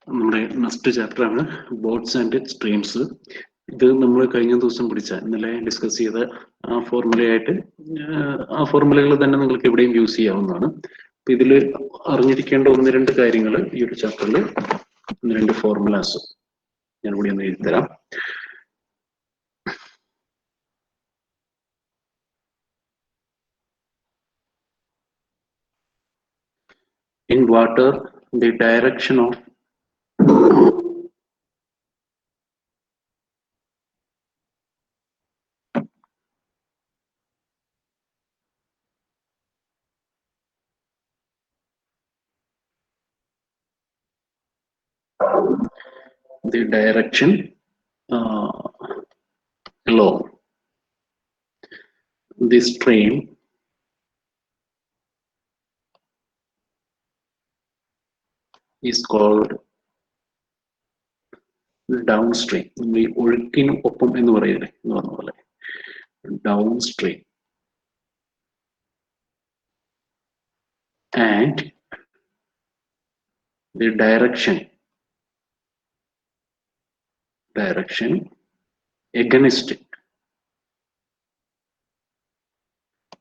നമ്മുടെ next chapter ആണ് boats and streams. ഇത് നമ്മൾ കഴിഞ്ഞ ദിവസം ഇന്നലെ ഡിസ്കസ് ചെയ്ത ആ ഫോർമുലയായിട്ട് ആ ഫോർമുലകൾ തന്നെ നിങ്ങൾക്ക് എവിടെയും യൂസ് ചെയ്യാവുന്നതാണ്. അപ്പൊ ഇതിൽ അറിഞ്ഞിരിക്കേണ്ട ഒന്ന് രണ്ട് കാര്യങ്ങൾ ഈ ഒരു ചാപ്റ്ററിൽ ഒന്ന് രണ്ട് ഫോർമുലാസ് ഞാൻ കൂടി ഒന്ന് എഴുതിത്തരാം. In water, the direction of along the stream is called downstream. നമ്മൾ ഈ ഒഴുക്കിന് ഒപ്പം എന്ന് പറയില്ലേ എന്ന് പറഞ്ഞ പോലെ downstream. And the direction against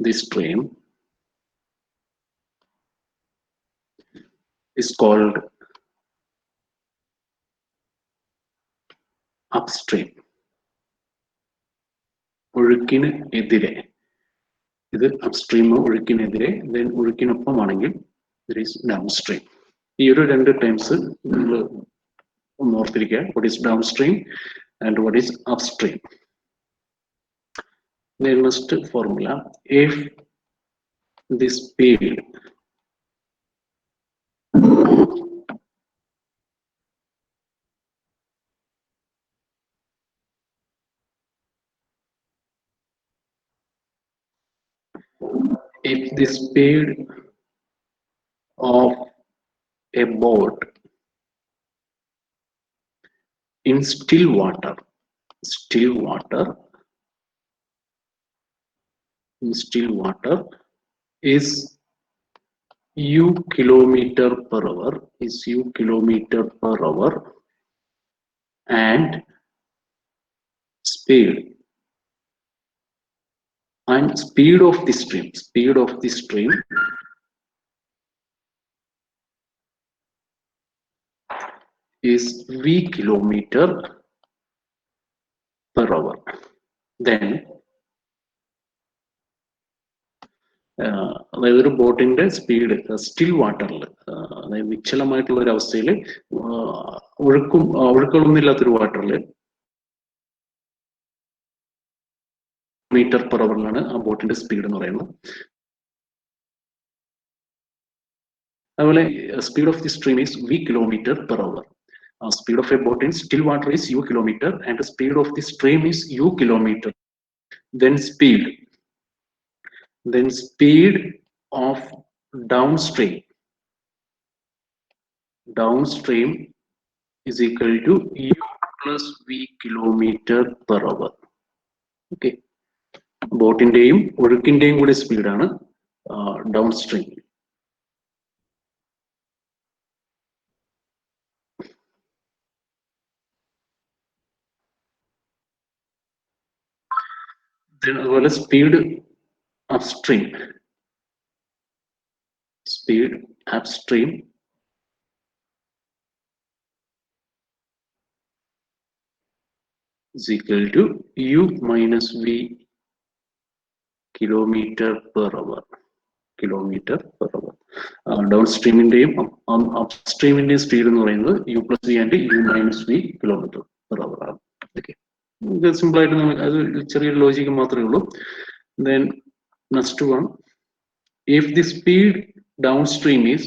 the stream is called upstream. ഒഴുക്കിന് എതിരെ ഇത് അപ്സ്ട്രീം, ഒഴുക്കിനെതിരെ, ദെൻ ഒഴുക്കിനൊപ്പമാണെങ്കിൽ there is downstream. ഈ ഒരു രണ്ട് ടേംസ് നിങ്ങൾ ഒന്ന് ഓർത്തിരിക്കുക. what is downstream and what is upstream. The next formula, if the speed of a boat in still water is u kilometer per hour and speed of the stream is v kilometer per hour, then അതായത് ഒരു ബോട്ടിന്റെ speed still വാട്ടറിൽ, അതായത് നിശ്ചലമായിട്ടുള്ള ഒരു അവസ്ഥയിൽ, ഒഴുക്കുകളൊന്നും ഇല്ലാത്തൊരു വാട്ടറിൽ metre per അവറിലാണ് ആ ബോട്ടിന്റെ സ്പീഡ് എന്ന് പറയുന്നത്. അതുപോലെ speed of the stream is v kilometer per hour. Speed of a boat in still water is u kilometer and the speed of the stream is u kilometer. Then speed of downstream is equal to u plus v kilometer per hour. Okay, ബോട്ടിന്റെയും ഒഴുക്കിന്റെയും കൂടെ സ്പീഡാണ് downstream. അതുപോലെ speed upstream is equal to u minus v kilometer per hour. ഡൗൺസ്ട്രീമിന്റെയും അപ്സ്ട്രീമിന്റെയും speed എന്ന് പറയുന്നത് u plus v and u minus v kilometer per hour ആണ്. ഓക്കെ, സിമ്പിൾ ആയിട്ട് നമുക്ക് അത് ചെറിയൊരു ലോജിക്ക് മാത്രമേ ഉള്ളൂ. Then next one, if the speed downstream is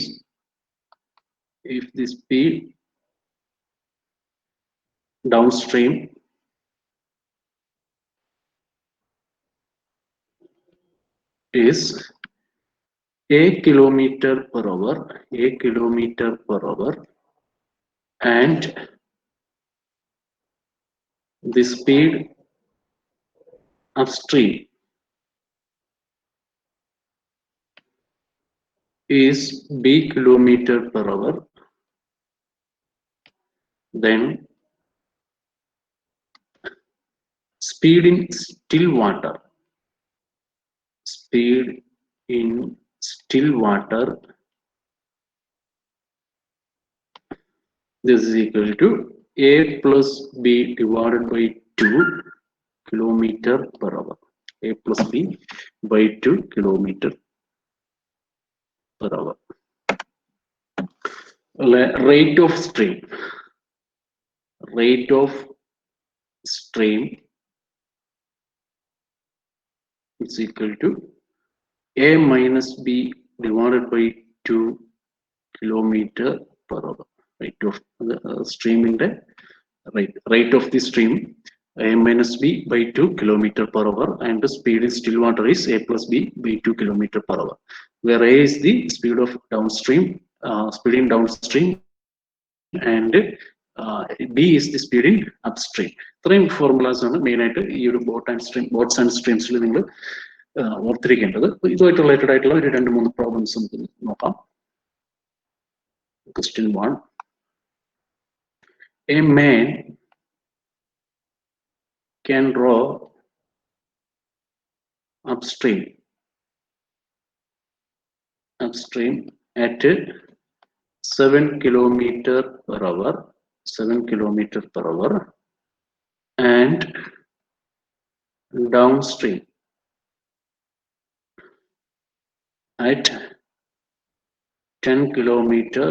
is a kilometer per hour and the speed upstream is b kilometer per hour, Then speed in still water. Speed in still water. This is equal to A plus B divided by 2 kilometer per hour. A plus B by 2 kilometer per hour. Rate of stream. Rate of stream is equal to A minus B divided by 2 kilometer per hour. Rate of the stream in the rate of the stream A minus B by 2 kilometer per hour, and the speed in still water is A plus B by 2 kilometer per hour, where A is the speed of downstream, speed in downstream, and B is the speed in upstream. Three formulas are main ആയിട്ട് ഈ ഒരു boats and streams നിങ്ങൾ ഓർത്തിരിക്കേണ്ടത്. ഇതുമായിട്ട് related ആയിട്ടുള്ള ഒരു 2-3 problems നമുക്ക് നോക്കാം. Question 1. A man can row upstream at 7 kilometer per hour, 7 kilometer per hour, and downstream at 10 kilometer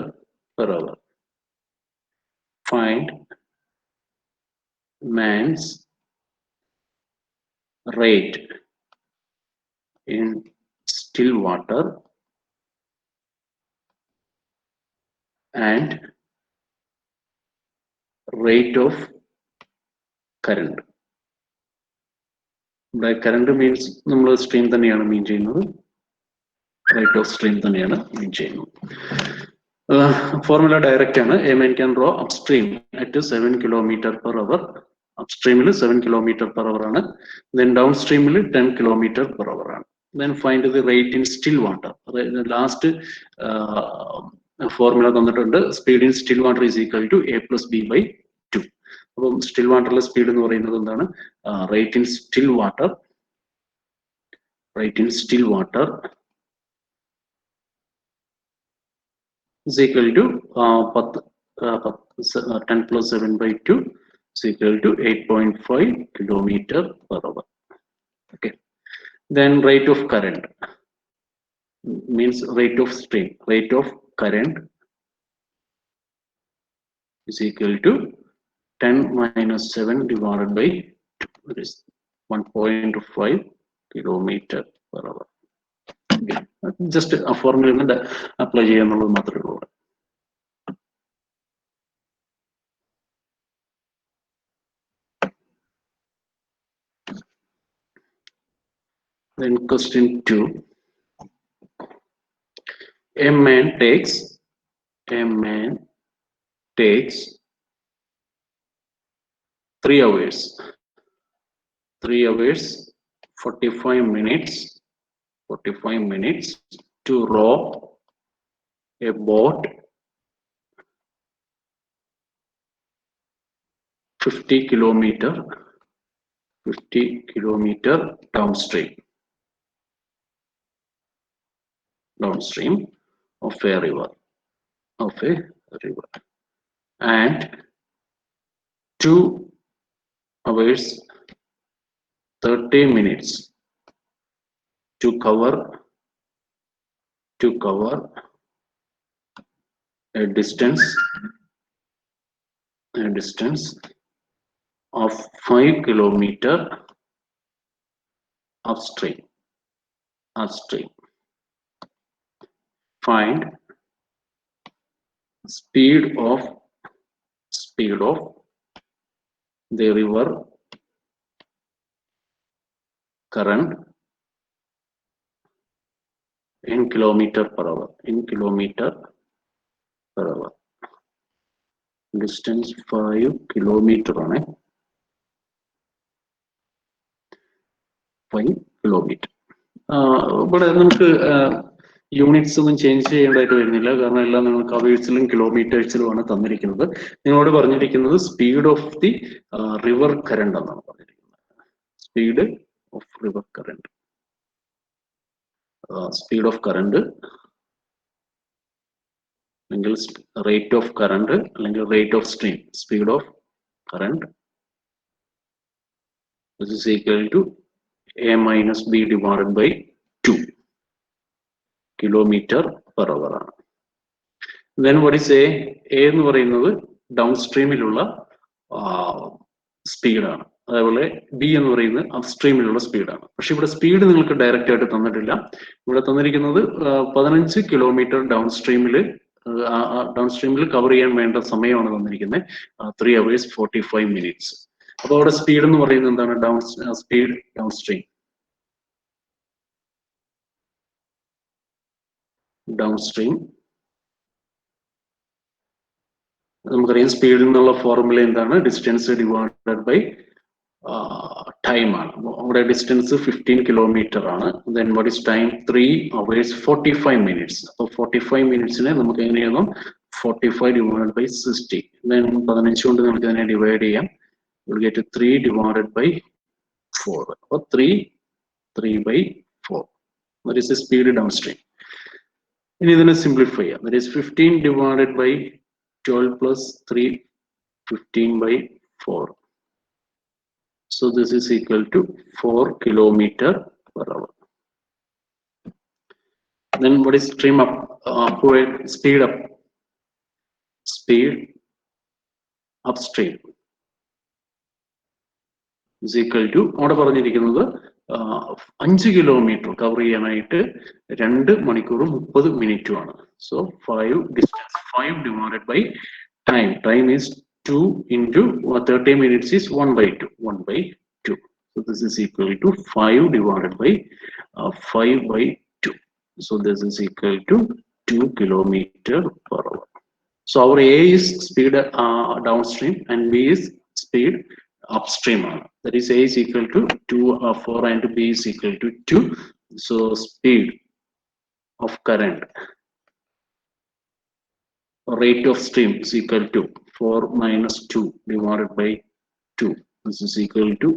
per hour. Find man's rate in still water and rate of current. By current means നമ്മൾ stream തന്നെയാണ് mean ചെയ്യുന്നത്. Rate of stream തന്നെയാണ് mean ചെയ്യുന്നത്. Formula direct ആണ്. A man can row upstream at 7 kilometer per hour. Upstream 7 kilometer per hour ആണ്. Then downstream 10 kilometer per hour ആണ്. Then find the rate in still water. The last formula തന്നിട്ടുണ്ട്. Speed in still water is equal to A plus B by 2. അപ്പം still waterലെ speed എന്ന് പറയുന്നത് എന്താണ്? Rate in still water. Rate in still water is equal to 10 plus 7 by 2 is equal to 8.5 kilometer per hour. Okay. Then rate of current means rate of stream. Rate of current is equal to 10 minus 7 divided by 2. That is 1.5 kilometer per hour. Okay. Just a formula apply ചെയ്യാന്നുള്ളത് മാത്രമേ ഉള്ളൂ. Then question 2. A man takes 3 hours 45 minutes to row a boat 50 kilometer downstream of a river, and 2 hours 30 minutes to cover a distance of 5 kilometer upstream. Find speed of the river current in kilometer per hour. Distance 5 kilometer ആണ്. 5 kilometer. ഇവിടെ നമുക്ക് units ഒന്നും change ചെയ്യേണ്ടതായിട്ട് വരുന്നില്ല, കാരണം എല്ലാം നിങ്ങൾക്ക് അവേഴ്സിലും കിലോമീറ്റേഴ്സിലുമാണ് തന്നിരിക്കുന്നത്. നിങ്ങളോട് പറഞ്ഞിരിക്കുന്നത് speed of the river current എന്നാണ് പറഞ്ഞിരിക്കുന്നത്. Speed of river current, speed of current അല്ലെങ്കിൽ റേറ്റ് ഓഫ് കറണ്ട് അല്ലെങ്കിൽ rate of stream. Speed of current this is equal to a minus b divided by 2 kilometre per hour ആണ്. then what is a എന്ന് പറയുന്നത് down സ്ട്രീമിലുള്ള സ്പീഡാണ്, അതേപോലെ B എന്ന് പറയുന്നത് up സ്ട്രീമിലുള്ള സ്പീഡാണ്. പക്ഷെ ഇവിടെ സ്പീഡ് നിങ്ങൾക്ക് ഡയറക്റ്റ് ആയിട്ട് തന്നിട്ടില്ല. ഇവിടെ തന്നിരിക്കുന്നത് 15 കിലോമീറ്റർ ഡൗൺ സ്ട്രീമിൽ കവർ ചെയ്യാൻ വേണ്ട സമയമാണ് തന്നിരിക്കുന്നത്, 3 hours 45 minutes. അപ്പോൾ അവിടെ സ്പീഡ് എന്ന് പറയുന്നത് എന്താണ്? Speed down stream. Down stream നമുക്കറിയാം സ്പീഡിൽ നിന്നുള്ള ഫോർമുല എന്താണ്? ഡിസ്റ്റൻസ് ഡിവൈഡഡ് ബൈ ടൈം ആണ്. അവിടെ ഡിസ്റ്റൻസ് 15 കിലോമീറ്റർ ആണ്. Then what is time? 3 hours 45 minutes. അപ്പോൾ 45 മിനിറ്റ്സിനെ നമുക്ക് എങ്ങനെ എഴുതാം? 45 divided by 60. ദെൻ 15 കൊണ്ട് നമുക്ക് ഇതിനെ ഡിവൈഡ് ചെയ്യാം. We'll get 3 divided by 4. അപ്പോൾ 3 by 4. That is the speed downstream. ഇനി ഇതിനെ സിംപ്ലിഫൈ ചെയ്യാം. That is 15 divided by 12 plus 3, 15 by 4. So this is equal to 4 kilometer per hour. Then what is stream up? Speed up. Speed upstream is equal to, അവിടെ പറഞ്ഞിരിക്കുന്നത് 5 kilometre cover ചെയ്യാനായിട്ട് 2 മണിക്കൂറും 30 മിനിറ്റും ആണ്. So 5 divided by time. Time is 2 into 30 minutes is 1 by 2. 1 by 2. So this is equal to 5 divided by 5 by 2. So this is equal to 2 kilometer per hour. So our A is speed downstream and B is speed upstream. That is A is equal to 2 4 and B is equal to 2. So speed of current, rate of stream is equal to 4 minus 2 divided by 2. This is equal to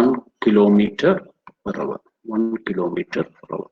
1 kilometer per hour. 1 kilometer per hour.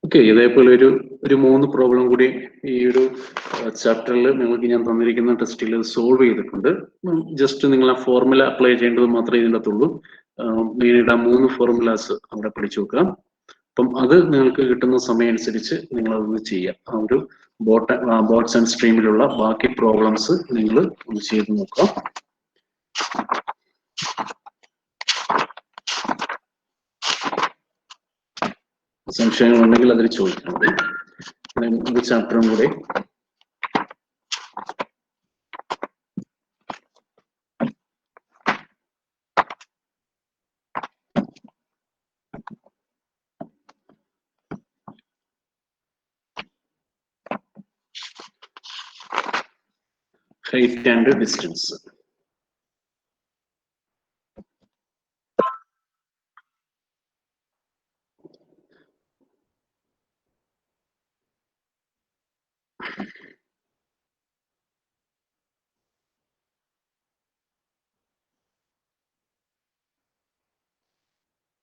Okay, ഇതേപോലെ ഒരു 3 problem കൂടി ഈ ഒരു ചാപ്റ്ററിൽ നിങ്ങൾക്ക് ഞാൻ തന്നിരിക്കുന്ന ടെസ്റ്റിൽ സോൾവ് ചെയ്തിട്ടുണ്ട്. ജസ്റ്റ് നിങ്ങൾ ആ ഫോർമുല അപ്ലൈ ചെയ്യേണ്ടത് മാത്രമേ ഇതിൻ്റെ അകത്തുള്ളൂ. പിന്നീട് ആ 3 ഫോർമുലാസ് അവിടെ പഠിച്ചു വെക്കാം. അപ്പം അത് നിങ്ങൾക്ക് കിട്ടുന്ന സമയം അനുസരിച്ച് നിങ്ങൾ അതൊന്ന് ചെയ്യുക. ആ ഒരു ബോട്ട്സ് ആൻഡ് സ്ട്രീമിലുള്ള ബാക്കി പ്രോബ്ലംസ് നിങ്ങൾ ഒന്ന് ചെയ്ത് നോക്കാം. സംശയങ്ങൾ ഉണ്ടെങ്കിൽ അതിൽ ചോദിക്കണം. ഒരു ചാപ്റ്ററും കൂടെ height and distance.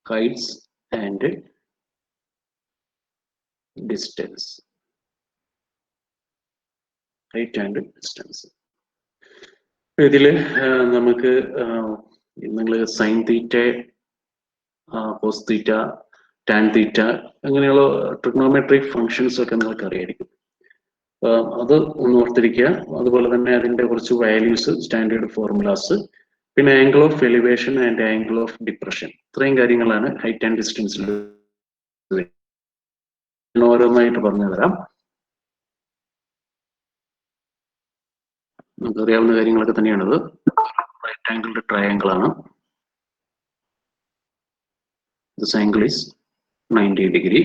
Heights and distance. Height and distance. ഇതില് നമുക്ക് നിങ്ങൾ sine theta, cos theta, tan theta അങ്ങനെയുള്ള ട്രിഗ്നോമെട്രിക് ഫങ്ഷൻസ് ഒക്കെ നിങ്ങൾക്ക് അറിയായിരിക്കും. അത് ഒന്ന് ഓർത്തിരിക്കുക. അതുപോലെ തന്നെ അതിന്റെ കുറച്ച് വാല്യൂസ്, സ്റ്റാൻഡേർഡ് ഫോർമുലാസ്, പിന്നെ angle of elevation and angle of depression, ഇത്രയും കാര്യങ്ങളാണ് ഹൈറ്റ് ആൻഡ് ഡിസ്റ്റൻസിൽ. ഓരോന്നായിട്ട് പറഞ്ഞു തരാം. നമുക്ക് അറിയാവുന്ന കാര്യങ്ങളൊക്കെ തന്നെയാണത്. റൈറ്റ് ആംഗിൾഡ് ട്രയാങ്കിൾ ആണ്. This angle is 90 degree.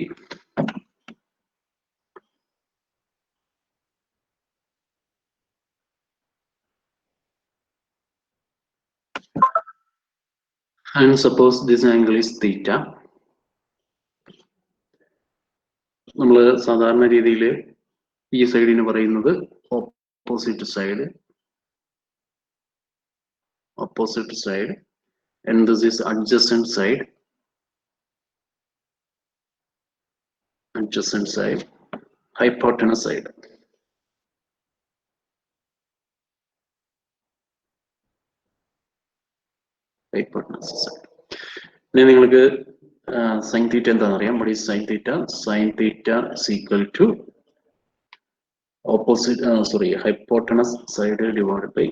And suppose this angle is theta. നമ്മൾ സാധാരണ രീതിയിൽ ഈ സൈഡിന് പറയുന്നത് opposite side, and this is adjacent side, hypotenuse side. Hypotenuse side. ഇനി നിങ്ങൾക്ക് sin theta എന്താണെന്ന് അറിയാം. What is sin theta? Sin theta is equal to hypotenuse side divided by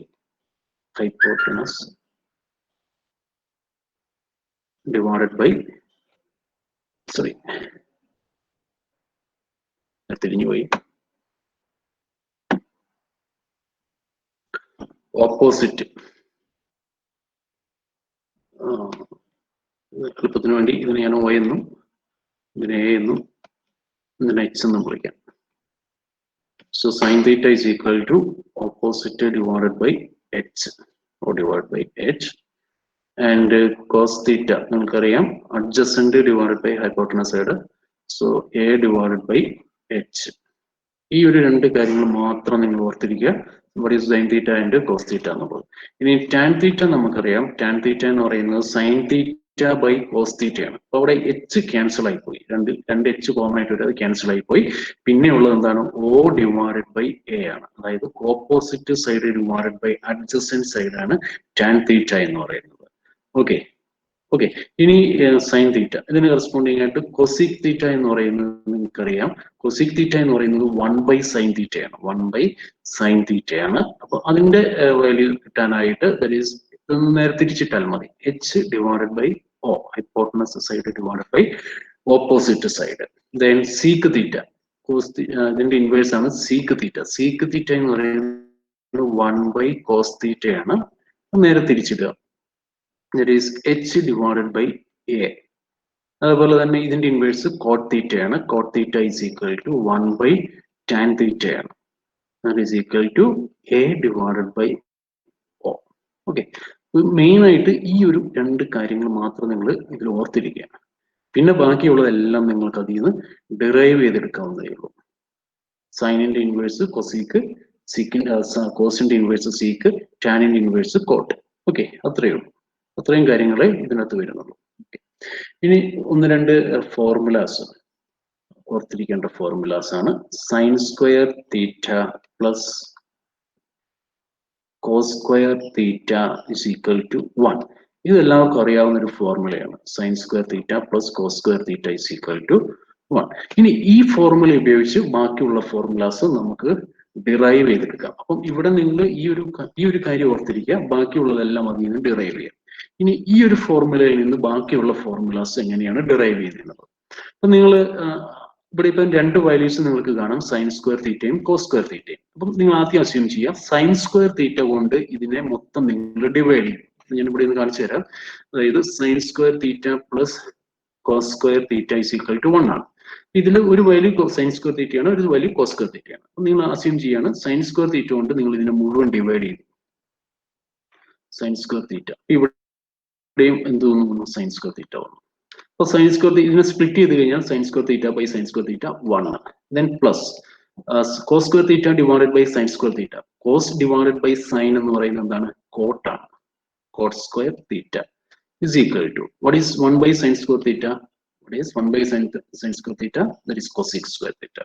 hypotenuse divided by തിരിഞ്ഞുപോയി ഓപ്പോസിറ്റ്. എളുപ്പത്തിന് വേണ്ടി ഇതിനെ ഞാൻ O എന്നും ഇതിനെ A എന്നും ഇതിനെ H എന്നും വിളിക്കാം. So sin theta is equal to opposite divided by H or divided by H, and cos theta നമുക്കറിയാം adjacent divided by hypotenuse side, so A divided by H. ഈ ഒരു രണ്ട് കാര്യങ്ങൾ മാത്രം നിങ്ങൾ ഓർത്തിരിക്കുക. What is sin theta and cos theta എന്നുള്ളത്. ഇനി tan theta നമുക്കറിയാം. tan theta എന്ന് പറയുന്നത് sin theta by cos theta ആണ്. അപ്പൊ അവിടെ H ക്യാൻസൽ ആയിപ്പോയി. രണ്ട് H കോമൺ ആയിട്ട് വരും, അത് ക്യാൻസൽ ആയിപ്പോയി. പിന്നെ ഉള്ളത് എന്താണ്? O ഡിവൈഡഡ് ബൈ A ആണ്. അതായത് opposite side divided by adjacent side ആണ് tan theta എന്ന് പറയുന്നത്. ഓക്കെ. ഇനി സൈൻ തീറ്റ, ഇതിന് കറസ്പോണ്ടിങ് ആയിട്ട് കൊസിക് തീറ്റ എന്ന് പറയുന്നത് നിങ്ങൾക്കറിയാം. കൊസിക് തീറ്റ എന്ന് പറയുന്നത് 1/sin തീറ്റയാണ്. 1/sin തീറ്റയാണ്. അപ്പൊ അതിന്റെ വാല്യൂ കിട്ടാനായിട്ട് നേരെ തിരിച്ചിട്ടാൽ മതി. H divided by O, hypotenuse side divided by opposite side. Then sec theta, ഇതിന്റെ ഇൻവേഴ്സ് ആണ് സീക്ക് തീറ്റ. സീക്ക് തീറ്റ എന്ന് പറയുന്നത് 1/cos തീറ്റയാണ്. നേരെ തിരിച്ചിടുക. That is H divided by A. അതുപോലെ തന്നെ ഇതിന്റെ ഇൻവേഴ്സ് കോട്ട് തീറ്റയാണ്. Cot theta is equal to 1/tan തീറ്റയാണ്. That is equal to A divided by O. Okay. Main ആയിട്ട് ഈ ഒരു രണ്ട് കാര്യങ്ങൾ മാത്രം നിങ്ങൾ ഇതിൽ ഓർത്തിരിക്കുക. പിന്നെ ബാക്കിയുള്ളതെല്ലാം നിങ്ങൾക്ക് അതിൽ നിന്ന് ഡിറൈവ് ചെയ്തെടുക്കാവുന്നതേ ഉള്ളൂ. സൈനിന്റെ ഇൻവേഴ്സ് കൊസീക്ക്, കോസിന്റെ ഇൻവേഴ്സ് സീക്ക്, ടാനിന്റെ ഇൻവേഴ്സ് കോട്ട്. ഓക്കെ, അത്രയേ ഉള്ളൂ. അത്രയും കാര്യങ്ങളെ ഇതിനകത്ത് വരുന്നുള്ളൂ. ഇനി ഒന്ന് രണ്ട് ഫോർമുലാസ് ഓർത്തിരിക്കേണ്ട ഫോർമുലാസ് ആണ്. Sine square theta plus cos square theta is equal to 1. ഇത് എല്ലാവർക്കും അറിയാവുന്ന ഒരു ഫോർമുലയാണ്. Sine square theta plus cos square theta is equal to 1. ഇനി ഈ ഫോർമുല ഉപയോഗിച്ച് ബാക്കിയുള്ള ഫോർമുലാസ് നമുക്ക് ഡിറൈവ് ചെയ്തെടുക്കാം. അപ്പം ഇവിടെ നിങ്ങൾ ഈ ഒരു കാര്യം ഓർത്തിരിക്കുക. ബാക്കിയുള്ളതെല്ലാം അതിൽ നിന്ന് ഡിറൈവ് ചെയ്യാം. ഇനി ഈ ഒരു ഫോർമുലയിൽ നിന്ന് ബാക്കിയുള്ള ഫോർമുലാസ് എങ്ങനെയാണ് ഡിറൈവ് ചെയ്യുന്നത്? അപ്പൊ നിങ്ങൾ ഇവിടെ ഇപ്പം രണ്ട് വാല്യൂസ് നിങ്ങൾക്ക് കാണാം, സൈൻ സ്ക്വയർ തീറ്റയും കോസ് സ്ക്വയർ തീറ്റയും. അപ്പം നിങ്ങൾ ആദ്യം അസ്യൂം ചെയ്യുക സൈൻ സ്ക്വയർ തീറ്റ കൊണ്ട് ഇതിനെ മൊത്തം നിങ്ങൾ ഡിവൈഡ് ചെയ്യും. ഞാൻ ഇവിടെ നിന്ന് കാണിച്ചു തരാം. അതായത് sine square theta plus cos square theta is equal to 1 ആണ്. ഇതിൽ ഒരു വാല്യൂ സൈൻ സ്ക്വയർ തീറ്റയാണ്, ഒരു വാല്യൂ കോസ് സ്ക്വയർ തീറ്റയാണ്. അപ്പൊ നിങ്ങൾ അസ്യൂം ചെയ്യാണ് സൈൻ സ്ക്വയർ തീറ്റ കൊണ്ട് നിങ്ങൾ ഇതിനെ മുഴുവൻ ഡിവൈഡ് ചെയ്യും. സൈൻ സ്ക്വയർ തീറ്റ ഇവിടെയും എന്ത് തോന്നുന്നു? സൈൻ സ്ക്വയർ തീറ്റ വന്നു. അപ്പൊ സൈൻ സ്ക്വയർ ഇതിനെ സ്പ്ലിറ്റ് ചെയ്ത് കഴിഞ്ഞാൽ sine square theta by sine square theta 1 ആണ്. Then plus cos square theta divided by sine square theta. Cos divided by sine എന്ന് പറയുന്നത് എന്താണ്? കോട്ടാണ്. Cot square theta is equal to what is 1/sin square theta? What is 1/sin square theta? That is cosec square theta.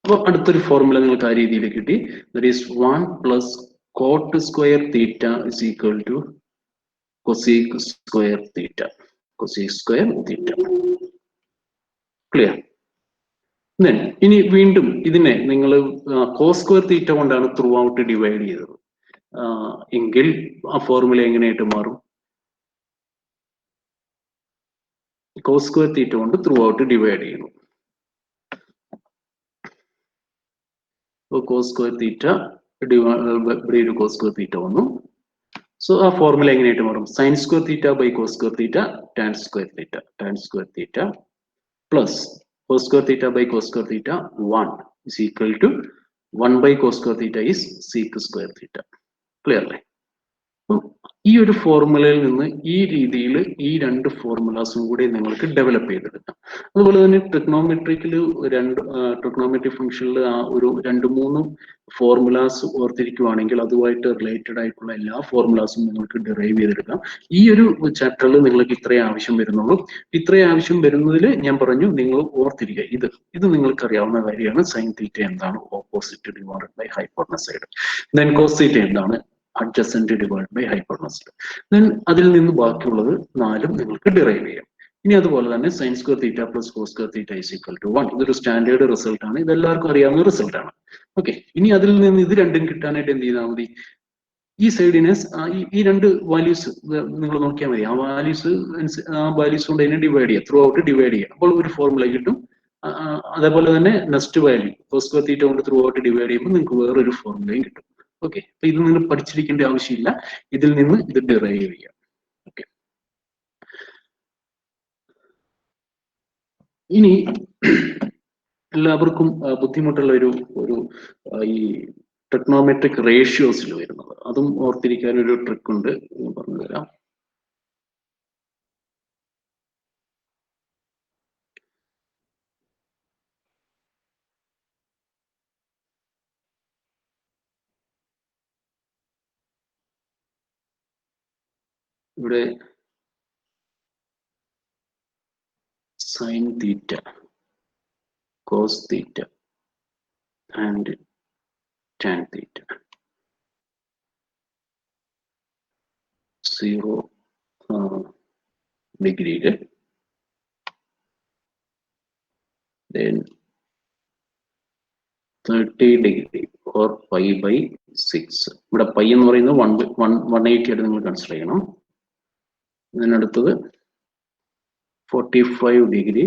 അപ്പോൾ അടുത്തൊരു formula നിങ്ങൾക്ക് ആ രീതിയിൽ കിട്ടി. That is 1 plus cot square theta is equal to cosec square theta. Cosec square theta. Clear? Then ഇനി വീണ്ടും ഇതിനെ നിങ്ങൾ കോസ് സ്ക്വയർ തീറ്റ കൊണ്ടാണ് ത്രൂ ഔട്ട് ഡിവൈഡ് ചെയ്തത് എങ്കിൽ ആ ഫോർമുല എങ്ങനെയായിട്ട് മാറും? കോസ് സ്ക്വയർ തീറ്റ കൊണ്ട് ത്രൂ ഔട്ട് ഡിവൈഡ് ചെയ്യുന്നു. cos square theta divided cos square theta വന്നു. സോ ആ ഫോർമുല എങ്ങനെയായിട്ട് മാറും? sin square theta by cos square theta tan square theta plus cos square theta by cos square theta 1 is equal to 1 by cos square theta is sec square theta. Clear അല്ലേ? ഈ ഒരു ഫോർമുലയിൽ നിന്ന് ഈ രീതിയിൽ ഈ രണ്ട് ഫോർമുലാസും കൂടി നിങ്ങൾക്ക് ഡെവലപ്പ് ചെയ്തെടുക്കാം. അതുപോലെ തന്നെ ട്രിഗ്നോമെട്രിക് ഫംഗ്ഷനിൽ ആ ഒരു 2-3 ഫോർമുലാസ് ഓർത്തിരിക്കുവാണെങ്കിൽ അതുമായിട്ട് റിലേറ്റഡ് ആയിട്ടുള്ള എല്ലാ ഫോർമുലാസും നിങ്ങൾക്ക് ഡിറൈവ് ചെയ്തെടുക്കാം. ഈ ഒരു ചാപ്റ്ററിൽ നിങ്ങൾക്ക് ഇത്രയും ആവശ്യം വരുന്നുള്ളൂ. ഇത്രയും ആവശ്യം വരുന്നതിൽ ഞാൻ പറഞ്ഞു നിങ്ങൾ ഓർത്തിരിക്കുക, ഇത് നിങ്ങൾക്ക് അറിയാവുന്ന കാര്യമാണ്. സൈൻ തീറ്റ എന്താണ്? Opposite divided by hypotenuse side. Then cos theta എന്താണ്? Adjacent divide by hypotenuse. Then അതിൽ നിന്ന് ബാക്കിയുള്ളത് 4ഉം നിങ്ങൾക്ക് ഡിറൈവ് ചെയ്യാം. ഇനി അതുപോലെ തന്നെ sine square theta plus cos square theta is equal to 1. ഇതൊരു സ്റ്റാൻഡേർഡ് റിസൾട്ട് ആണ്, ഇതെല്ലാവർക്കും അറിയാവുന്ന റിസൾട്ട് ആണ്. ഓക്കെ, ഇനി അതിൽ നിന്ന് ഇത് രണ്ടും കിട്ടാനായിട്ട് എന്ത് ചെയ്താൽ മതി? ഈ സൈഡിനെ ഈ രണ്ട് വാല്യൂസ് നിങ്ങൾ നോക്കിയാൽ മതി. ആ വാല്യൂസ് കൊണ്ട് അതിനെ ഡിവൈഡ് ചെയ്യുക, ത്രൂ ഔട്ട് ഡിവൈഡ് ചെയ്യുക. അപ്പോൾ ഒരു ഫോർമുല കിട്ടും. അതേപോലെ തന്നെ next value cos square theta കൊണ്ട് ത്രൂ ഔട്ട് ഡിവൈഡ് ചെയ്യുമ്പോൾ നിങ്ങൾക്ക് വേറൊരു ഫോർമുലയും കിട്ടും. ഓക്കെ, അപ്പൊ ഇത് നിങ്ങൾ പഠിച്ചിരിക്കേണ്ട ആവശ്യമില്ല, ഇതിൽ നിന്ന് ഇത് ഡിറൈവ് ചെയ്യാം. ഓക്കെ, ഇനി എല്ലാവർക്കും ബുദ്ധിമുട്ടുള്ള ഒരു ഈ ട്രിഗ്നോമെട്രിക് റേഷ്യോസിൽ വരുന്നത്, അതും ഓർത്തിരിക്കാൻ ഒരു ട്രിക്ക് ഉണ്ട്, ഞാൻ പറഞ്ഞുതരാം. ഇവിടെ sine theta, cos theta and tan theta 0 ഡിഗ്രിയില്, then 30 ഡിഗ്രി or π/6. ഇവിടെ പൈ എന്ന് പറയുന്നത് 180 ആയിട്ട് നിങ്ങൾ കൺസിഡർ ചെയ്യണം. ഇതിനടുത്തത് 45 ഡിഗ്രി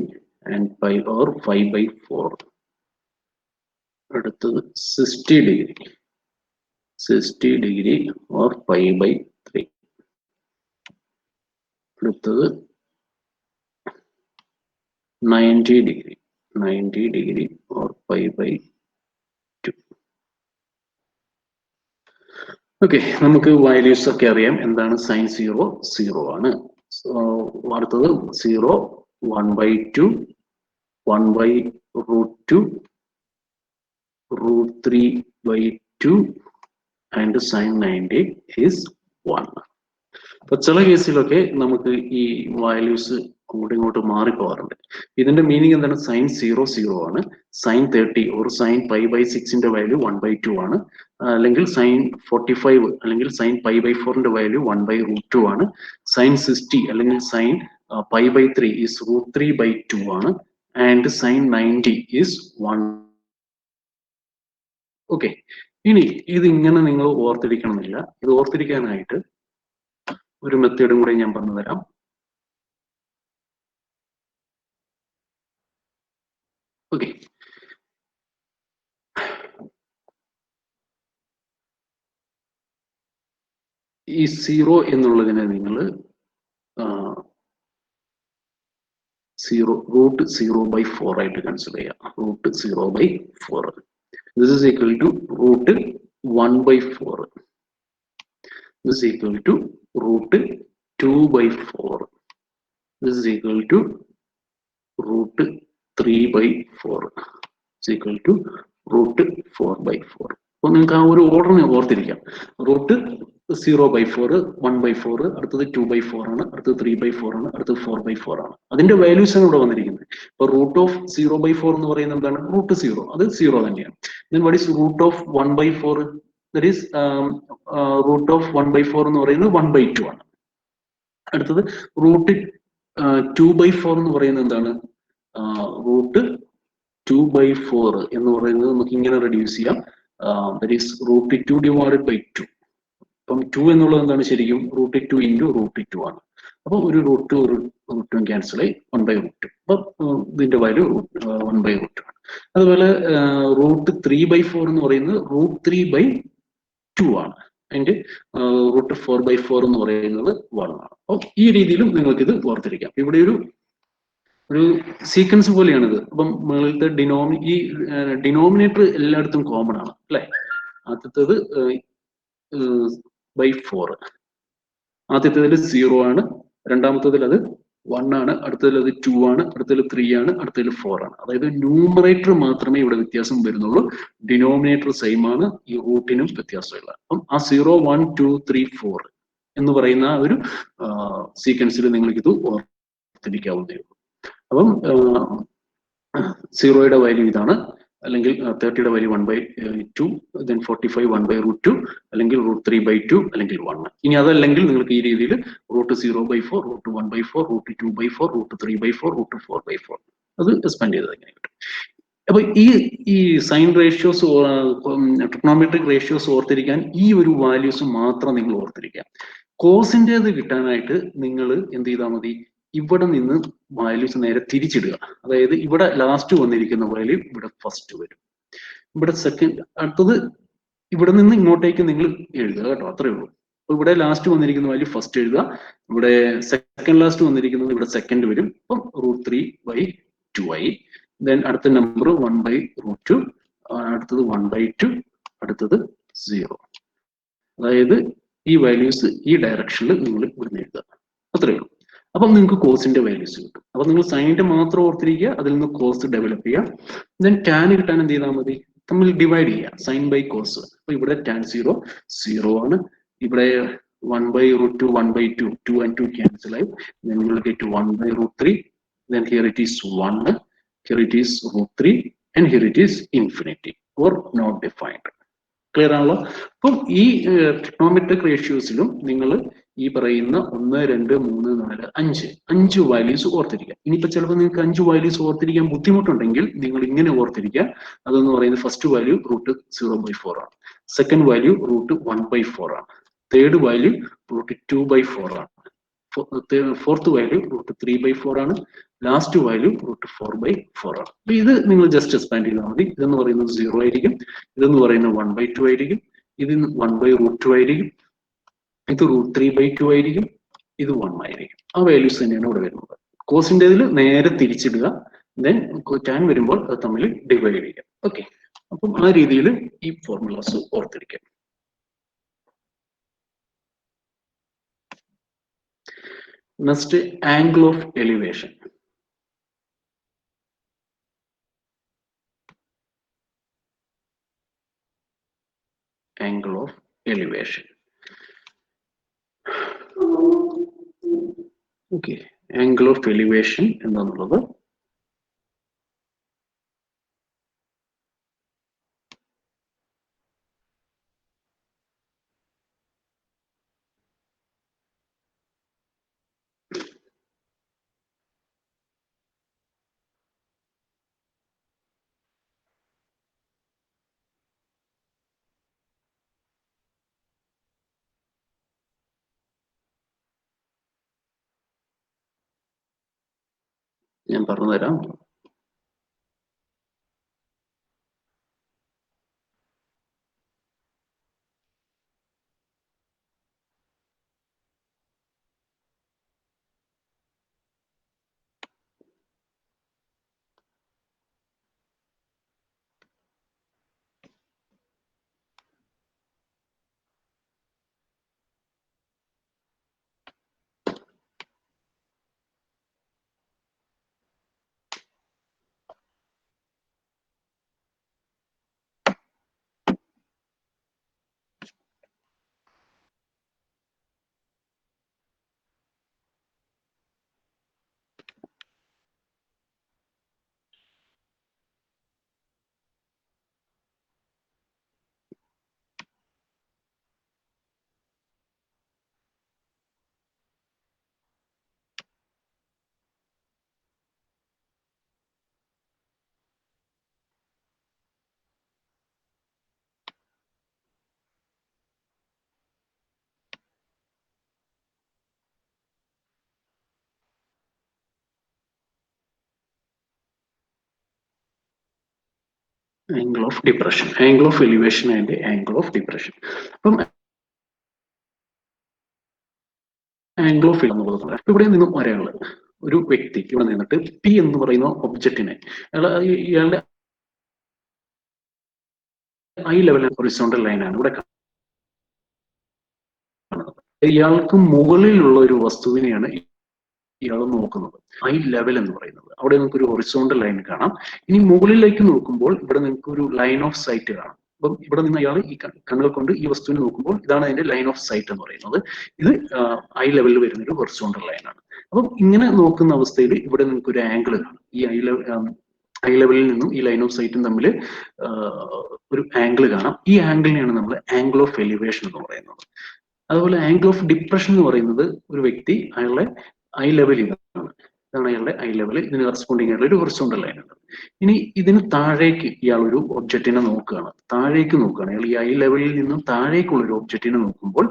and π or 5/4. അടുത്തത് 60 ഡിഗ്രി or π/3. അടുത്തത് 90 ഡിഗ്രി or π/2. ഓക്കെ, നമുക്ക് വാല്യൂസ് ഒക്കെ അറിയാം. എന്താണ്? സൈൻ 0 ആണ്. അടുത്തത് 0, 1/2, 1/√2, √3/2 and sin 90 is 1. അപ്പൊ ചില കേസിലൊക്കെ നമുക്ക് ഈ വാല്യൂസ് അങ്ങോട്ടും ഇങ്ങോട്ടും മാറിപ്പോകാറുണ്ട്. ഇതിന്റെ മീനിങ് എന്താണ്? സൈൻ 0 ആണ്. സൈൻ 30 ഒരു സൈൻ π/6ന്റെ വാല്യൂ 1/2 ആണ്. അല്ലെങ്കിൽ സൈൻ 45 അല്ലെങ്കിൽ സൈൻ π/4ന്റെ വാല്യൂ 1/√2 ആണ്. സൈൻ 60 അല്ലെങ്കിൽ സൈൻ π/3 is √3/2 ആണ്. And sign 90 is 1. ഓക്കെ, ഇനി ഇതിങ്ങനെ നിങ്ങൾ ഓർത്തിരിക്കണമെന്നില്ല. ഇത് ഓർത്തിരിക്കാനായിട്ട് ഒരു മെത്തേഡും കൂടെ ഞാൻ പറഞ്ഞു തരാം. ഓക്കെ, ഈ 0 എന്നുള്ളതിനെ നിങ്ങൾ √0/4 ആയിട്ട് കൺസിഡർ ചെയ്യാം. √0/4. This is equal to √1/4. This is equal to √2/4. This is equal to √3/4. Is equal to √4/4. അപ്പൊ നിങ്ങൾക്ക് ആ ഒരു ഓർഡറിനെ ഓർത്തിരിക്കാം. √0/4, 1/4, അടുത്തത് 2/4 ആണ്, അടുത്തത് 3/4 ആണ്, അടുത്തത് 4/4 ആണ്. അതിന്റെ വാല്യൂസ് ആണ് ഇവിടെ വന്നിരിക്കുന്നത്. ഇപ്പൊ √0/4 എന്ന് പറയുന്നത് എന്താണ്? √0, അത് 0 തന്നെയാണ്. Then what is √1/4? That is √1/4 എന്ന് പറയുന്നത് 1/2 ആണ്. അടുത്തത് √2/4 എന്ന് പറയുന്നത് എന്താണ്? √2/4 എന്ന് പറയുന്നത് നമുക്ക് ഇങ്ങനെ റെഡ്യൂസ് ചെയ്യാം. That is √2 divided by 2. അപ്പം 2 എന്നുള്ളത് എന്താണ്? ശരിക്കും √2 into √2 ആണ്. അപ്പൊ ഒരു √2 ക്യാൻസൽ ആയി 1/√2. അപ്പൊ ഇതിന്റെ വാല്യൂ 1/√2 ആണ്. അതുപോലെ √3/4 എന്ന് പറയുന്നത് √3/2 ആണ്. അതിന്റെ √4/4 എന്ന് പറയുന്നത് 1 ആണ്. അപ്പോൾ ഈ രീതിയിലും നിങ്ങൾക്ക് ഇത് ഓർത്തിരിക്കാം. ഇവിടെ ഒരു സീക്വൻസ് പോലെയാണിത്. അപ്പം മുകളിലത്തെ ഡിനോമിനേറ്റർ എല്ലായിടത്തും കോമൺ ആണ് അല്ലെ. ആദ്യത്തേത് /4, ആദ്യത്തേതിൽ 0 ആണ്, രണ്ടാമത്തേതിൽ അത് 1 ആണ്, അടുത്തതിൽ അത് 2 ആണ്, അടുത്തതിൽ 3 ആണ്, അടുത്തതിൽ 4 ആണ്. അതായത് ന്യൂമറേറ്റർ മാത്രമേ ഇവിടെ വ്യത്യാസം വരുന്നുള്ളൂ, ഡിനോമിനേറ്റർ സെയിം ആണ്, ഈ റൂട്ടിനും വ്യത്യാസമില്ല. അപ്പം ആ 0, 1, 2, 3, 4 എന്ന് പറയുന്ന ഒരു സീക്വൻസിൽ നിങ്ങൾക്ക് ഇത് ഓർത്തിരിക്കാവുന്നതേ ഉള്ളൂ. അപ്പം 0യുടെ വാല്യൂ ഇതാണ്, അല്ലെങ്കിൽ 30യുടെ വാല്യൂ 1/2, then 45 1/√2, അല്ലെങ്കിൽ √3/2, അല്ലെങ്കിൽ 1. ഇനി അതല്ലെങ്കിൽ നിങ്ങൾക്ക് ഈ രീതിയിൽ √0/4, √1/4, √2/4, √3/4, √4/4 അത് എക്സ്പാൻഡ് ചെയ്തത് എങ്ങനെ കിട്ടും. അപ്പൊ ഈ സൈൻ റേഷ്യോസ്, ട്രിഗ്ണോമെട്രിക് റേഷ്യോസ് ഓർത്തിരിക്കാൻ ഈ ഒരു വാല്യൂസ് മാത്രം നിങ്ങൾ ഓർത്തിരിക്കുക. കോസിൻ്റെത് കിട്ടാനായിട്ട് നിങ്ങൾ എന്ത് ചെയ്താൽ മതി, ഇവിടെ നിന്ന് വാല്യൂസ് നേരെ തിരിച്ചിടുക. അതായത് ഇവിടെ ലാസ്റ്റ് വന്നിരിക്കുന്ന വാല്യൂ ഇവിടെ ഫസ്റ്റ് വരും, ഇവിടെ സെക്കൻഡ്, അടുത്തത് ഇവിടെ നിന്ന് ഇങ്ങോട്ടേക്ക് നിങ്ങൾ എഴുതുക കേട്ടോ, അത്രേ ഉള്ളൂ. അപ്പൊ ഇവിടെ ലാസ്റ്റ് വന്നിരിക്കുന്ന വാല്യൂ ഫസ്റ്റ് എഴുതുക, ഇവിടെ സെക്കൻഡ് ലാസ്റ്റ് വന്നിരിക്കുന്നത് ഇവിടെ സെക്കൻഡ് വരും. അപ്പം √3/2 ആയി. ദെൻ അടുത്ത നമ്പർ 1/√2, അടുത്തത് 1/2, അടുത്തത് 0. അതായത് ഈ വാല്യൂസ് ഈ ഡയറക്ഷനിൽ നിങ്ങൾ ഇവിടുന്ന് എഴുതുക, അത്രയേ ഉള്ളൂ. അപ്പം നിങ്ങൾക്ക് കോസിന്റെ വാല്യൂസ് കിട്ടും. അപ്പൊ നിങ്ങൾ സൈനിന്റെ മാത്രം ഓർത്തിരിക്കുക, അതിൽ നിന്ന് കോസ് ഡെവലപ്പ് ചെയ്യുക. ദെൻ ടാൻ കിട്ടാൻ എന്ത് ചെയ്താൽ മതി, തമ്മിൽ ഡിവൈഡ് ചെയ്യുക, സൈൻ ബൈ കോസ്. അപ്പൊ ഇവിടെ ടാൻ 0 ആണ്, ഇവിടെ 1/√2, 1/2, 2 and 2 cancel ആയി. Then you will get 1/√3. Then here it is 1, here it is √3, and here it is infinity or not defined. Clear ആണല്ലോ. അപ്പം ഈ ട്രിഗ്ണോമെട്രിക് റേഷ്യോസിലും നിങ്ങൾ ഈ പറയുന്ന 1, 2, 3, 4, 5 വാല്യൂസ് ഓർത്തിരിക്കുക. ഇനിയിപ്പോ ചിലപ്പോൾ നിങ്ങൾക്ക് 5 വാല്യൂസ് ഓർത്തിരിക്കാൻ ബുദ്ധിമുട്ടുണ്ടെങ്കിൽ നിങ്ങൾ ഇങ്ങനെ ഓർത്തിരിക്കുക. അതെന്ന് പറയുന്നത് ഫസ്റ്റ് വാല്യൂ √0/4 ആണ്, സെക്കൻഡ് വാല്യൂ √1/4 ആണ്, തേർഡ് വാല്യൂ √2/4 ആണ്, ഫോർത്ത് വാല്യൂ √3/4 ആണ്, ലാസ്റ്റ് വാല്യൂ √4/4 ആണ്. അപ്പൊ ഇത് നിങ്ങൾ ജസ്റ്റ് എക്സ്പാൻഡ് ചെയ്താൽ മതി. ഇതെന്ന് പറയുന്നത് 0 ആയിരിക്കും, ഇതെന്ന് പറയുന്നത് 1/2 ആയിരിക്കും, ഇത് 1/√2 ആയിരിക്കും, ഇത് √3/2 ആയിരിക്കും, ഇത് 1 ആയിരിക്കും. ആ വാല്യൂസ് തന്നെയാണ് ഇവിടെ വരുന്നത്. കോസിൻ്റെതിൽ നേരെ തിരിച്ചിടുക, ദെൻ ടാൻ വരുമ്പോൾ അത് തമ്മിൽ ഡിവൈഡ് ചെയ്യുക. ഓക്കെ, അപ്പം ആ രീതിയിൽ ഈ ഫോർമുലാസ് ഓർത്തിരിക്കുക. Next, angle of elevation. Angle of elevation. Okay, angle of elevation എന്താണുള്ളത്, ഞാൻ പറഞ്ഞുതരാം. Angle of depression, angle of elevation and angle of depression. അപ്പം ആംഗിൾ ഓഫ് എന്നുള്ളത് ഇവിടെ നിന്നും ഒരാള് ഒരു വ്യക്തിക്ക് ഇവിടെ നിന്നിട്ട് പി എന്ന് പറയുന്ന ഒബ്ജക്റ്റിനെ ഇയാളുടെ ഐ ലെവൽ ഹൊറിസോണ്ടൽ ലൈനാണ് ഇവിടെ കാണുന്നത്. ഇയാൾക്ക് മുകളിലുള്ള ഒരു വസ്തുവിനെയാണ് ഇയാൾ നോക്കുന്നത്. ഐ ലെവൽ എന്ന് പറയുന്നത് അവിടെ നിങ്ങൾക്ക് ഒരു ഹൊറിസോണ്ടൽ ലൈൻ കാണാം. ഇനി മുകളിലേക്ക് നോക്കുമ്പോൾ ഇവിടെ നിങ്ങൾക്ക് ഒരു ലൈൻ ഓഫ് സൈറ്റ് കാണാം. അപ്പം ഇവിടെ നിന്ന് അയാൾ ഈ കണ്ണുകൾ കൊണ്ട് ഈ വസ്തുവിനെ നോക്കുമ്പോൾ ഇതാണ് അതിന്റെ ലൈൻ ഓഫ് സൈറ്റ് എന്ന് പറയുന്നത്. ഇത് ഐ ലെവലിൽ വരുന്ന ഒരു ഹൊറിസോണ്ടൽ ലൈനാണ്. അപ്പം ഇങ്ങനെ നോക്കുന്ന അവസ്ഥയിൽ ഇവിടെ നിങ്ങൾക്ക് ഒരു ആംഗിൾ കാണാം. ഈ ഐ ലെവലിൽ നിന്നും ഈ ലൈൻ ഓഫ് സൈറ്റും തമ്മിൽ ഒരു ആംഗിൾ കാണാം. ഈ ആംഗിളിനെയാണ് നമ്മൾ ആംഗിൾ ഓഫ് എലിവേഷൻ എന്ന് പറയുന്നത്. അതുപോലെ ആംഗിൾ ഓഫ് ഡിപ്രഷൻ എന്ന് പറയുന്നത് ഒരു വ്യക്തി അയാളുടെ ഐ ലെവൽ ഇതാണ്, അയാളുടെ ഐ ലെവൽ, ഇതിന് കറസ്പോണ്ടിങ് ആയിട്ടുള്ള ഒരു ഹൊറിസോണ്ടൽ ലൈനാണ്. ഇനി ഇതിന് താഴേക്ക് ഇയാൾ ഒരു ഒബ്ജക്റ്റിനെ നോക്കുകയാണ്, താഴേക്ക് നോക്കുകയാണ്. അയാൾ ഈ ഐ ലെവലിൽ നിന്നും താഴേക്കുള്ള ഒരു ഒബ്ജക്റ്റിനെ നോക്കുമ്പോൾ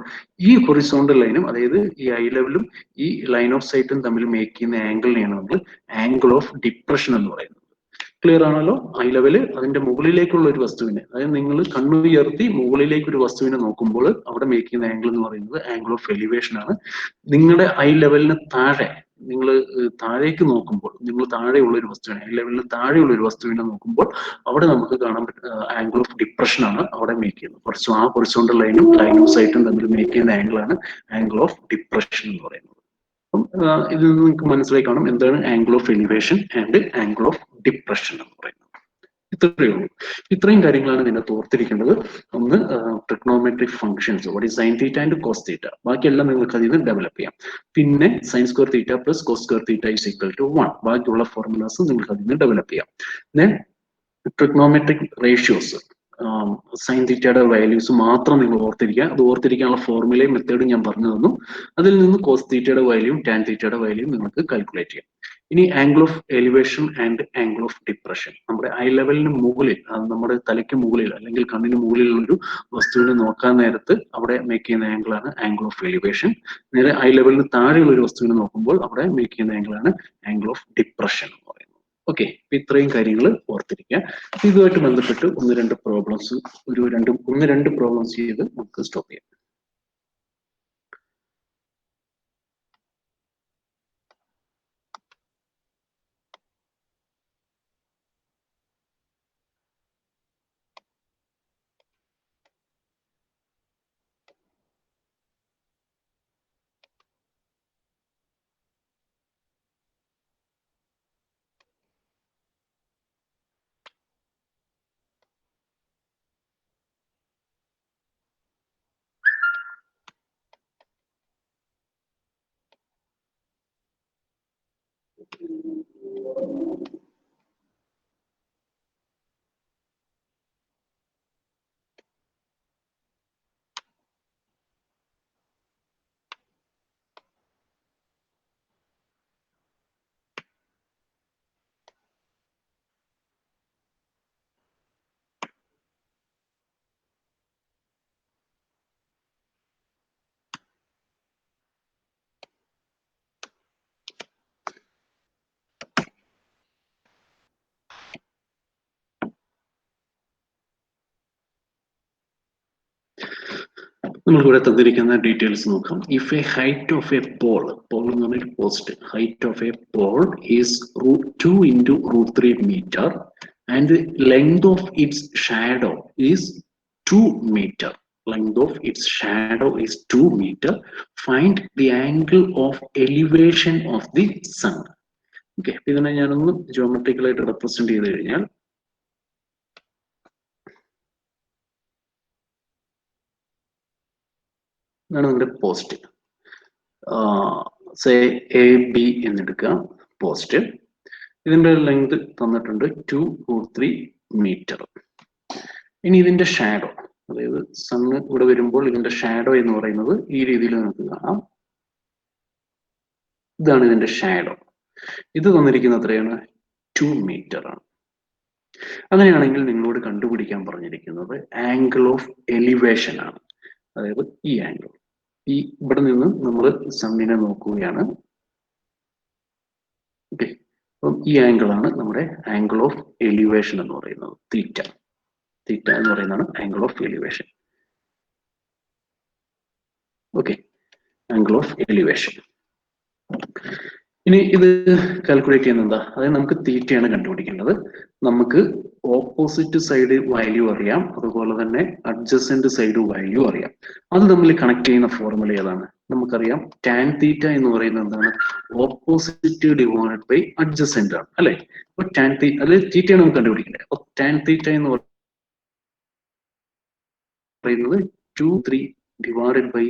ഈ ഹൊറിസോണ്ടൽ ലൈനും അതായത് ഈ ഐ ലെവലും ഈ ലൈൻ ഓഫ് സൈറ്റും തമ്മിൽ മേക്ക് ചെയ്യുന്ന ആംഗിളിനെയാണ് നമ്മൾ ആംഗിൾ ഓഫ് ഡിപ്രഷൻ എന്ന് പറയുന്നത്. ക്ലിയർ ആണല്ലോ? ഐ ലെവല് അതിന്റെ മുകളിലേക്കുള്ള ഒരു വസ്തുവിനെ, അതായത് നിങ്ങൾ കണ്ണുയർത്തി മുകളിലേക്ക് ഒരു വസ്തുവിനെ നോക്കുമ്പോൾ അവിടെ മേക്ക് ചെയ്യുന്ന ആംഗിൾ എന്ന് പറയുന്നത് ആംഗിൾ ഓഫ് എലിവേഷൻ ആണ്. നിങ്ങളുടെ ഐ ലെവലിന് താഴെ നിങ്ങൾ താഴേക്ക് നോക്കുമ്പോൾ, നിങ്ങൾ താഴെയുള്ള ഒരു വസ്തുവിനെ, ഐ ലെവലിന് താഴെയുള്ള ഒരു വസ്തുവിനെ നോക്കുമ്പോൾ അവിടെ നമുക്ക് കാണാൻ ആംഗിൾ ഓഫ് ഡിപ്രഷൻ ആണ് അവിടെ മേക്ക് ചെയ്യുന്നത്. കുറച്ച് ആ ഹൊറിസോണ്ടൽ ലൈനും ലൈൻ ഓഫ് സൈറ്റും തമ്മിൽ മേക്ക് ചെയ്യുന്ന ആംഗിളാണ് ആംഗിൾ ഓഫ് ഡിപ്രഷൻ എന്ന് പറയുന്നത്. ഇതിൽ നിന്ന് നിങ്ങൾക്ക് മനസ്സിലായി കാണും എന്താണ് angle of elevation and angle of depression എന്ന് പറയുന്നത്. ഇത്രയേ ഉള്ളൂ. ഇത്രയും കാര്യങ്ങളാണ് ഇതിനകത്ത് ഓർത്തിരിക്കേണ്ടത്. ഒന്ന് trigonometric functions, what is sine theta and cos theta, ബാക്കിയെല്ലാം നിങ്ങൾക്ക് അതിൽ നിന്ന് ഡെവലപ്പ് ചെയ്യാം. പിന്നെ sine square theta plus cos square theta is equal to 1, ബാക്കിയുള്ള ഫോർമുലാസ് നിങ്ങൾക്ക് അതിൽ നിന്ന് ഡെവലപ്പ് ചെയ്യാം. ദെൻ ട്രിഗ്നോമെട്രിക് റേഷ്യോസ്, സൈൻ തീറ്റയുടെ വാല്യൂസ് മാത്രം നിങ്ങൾ ഓർത്തിരിക്കുക. അത് ഓർത്തിരിക്കാനുള്ള ഫോർമുലയും മെത്തേഡും ഞാൻ പറഞ്ഞു തന്നു. അതിൽ നിന്ന് കോസ് തീറ്റയുടെ വാല്യൂയും ടാൻ തീറ്റയുടെ വാല്യൂയും നിങ്ങൾക്ക് കാൽക്കുലേറ്റ് ചെയ്യാം. ഇനി angle of elevation and angle of depression, നമ്മുടെ ഐ ലെവലിന് മുകളിൽ, നമ്മുടെ തലയ്ക്ക് മുകളിൽ അല്ലെങ്കിൽ കണ്ണിന് മുകളിലുള്ള ഒരു വസ്തുവിനെ നോക്കാൻ നേരത്ത് അവിടെ മേക്ക് ചെയ്യുന്ന ആംഗിളാണ് ആംഗിൾ ഓഫ് എലിവേഷൻ. നേരെ ഐ ലെവലിന് താഴെയുള്ള ഒരു വസ്തുവിനെ നോക്കുമ്പോൾ അവിടെ മേക്ക് ചെയ്യുന്ന ആംഗിളാണ് ആംഗിൾ ഓഫ് ഡിപ്രഷൻ എന്ന് പറയുന്നത്. ഓക്കെ, ഇത്രയും കാര്യങ്ങൾ ഓർത്തിരിക്കുക. ഇതുമായിട്ട് ബന്ധപ്പെട്ട് ഒന്ന് രണ്ട് പ്രോബ്ലംസ് ചെയ്ത് നമുക്ക് സ്റ്റോപ്പ് ചെയ്യാം. നമുക്ക് ഇവിടെ തന്നിരിക്കുന്ന ഡീറ്റെയിൽസ് നോക്കാം. If a height of a pole എന്ന് പറഞ്ഞൊരു post, height of a pole is √2 into √3 meter and length of its shadow is 2 meter. Length of its shadow is 2 meter. Find the angle of elevation of the sun. ഓക്കെ, ഇതിനെ ഞാനൊന്ന് ജോമെട്രിക്കലായിട്ട് represent ചെയ്ത് കഴിഞ്ഞാൽ ഇതാണ് നിങ്ങളുടെ പോസ്റ്റ്. സേ എ ബി എന്നെടുക്കുക post. ഇതിന്റെ ലെങ്ത് തന്നിട്ടുണ്ട് 2√3 meter. ഇനി ഇതിന്റെ ഷാഡോ, അതായത് സണ്ണ് ഇവിടെ വരുമ്പോൾ ഇതിന്റെ ഷാഡോ എന്ന് പറയുന്നത് ഈ രീതിയിൽ നമുക്ക് കാണാം. ഇതാണ് ഇതിന്റെ ഷാഡോ. ഇത് തന്നിരിക്കുന്നത് എത്രയാണ്? 2 meter ആണ്. അങ്ങനെയാണെങ്കിൽ നിങ്ങളോട് കണ്ടുപിടിക്കാൻ പറഞ്ഞിരിക്കുന്നത് ആംഗിൾ ഓഫ് എലിവേഷൻ ആണ്. അതായത് ഈ ആംഗിൾ, ഈ ഇവിടെ നിന്ന് നമ്മൾ സണ്ണിനെ നോക്കുകയാണ്. ഓക്കെ, അപ്പം ഈ ആംഗിൾ ആണ് നമ്മുടെ ആംഗിൾ ഓഫ് എലിവേഷൻ എന്ന് പറയുന്നത്, തീറ്റ. തീറ്റ എന്ന് പറയുന്നതാണ് angle of elevation. Okay, angle of elevation. ഇനി ഇത് കാൽക്കുലേറ്റ് ചെയ്യുന്നത് എന്താ? അതായത് നമുക്ക് തീറ്റയാണ് കണ്ടുപിടിക്കേണ്ടത്. നമുക്ക് ഓപ്പോസിറ്റ് സൈഡ് വാല്യൂ അറിയാം, അതുപോലെ തന്നെ അഡ്ജസന്റ് സൈഡ് വാല്യൂ അറിയാം. അത് തമ്മിൽ കണക്ട് ചെയ്യുന്ന ഫോർമുല ഏതാണ്? നമുക്കറിയാം ടാൻ തീറ്റ എന്ന് പറയുന്നത് എന്താണ്? ഓപ്പോസിറ്റ് ഡിവൈഡഡ് ബൈ അഡ്ജസന്റ് ആണ്, അല്ലെ? അപ്പൊ ടാൻ തീറ്റ, അത് തീറ്റയാണ് നമുക്ക് കണ്ടുപിടിക്കേണ്ടത്. അപ്പൊ ടാൻ തീറ്റ എന്ന് പറയുന്നത് 2/3 ഡിവൈഡഡ് ബൈ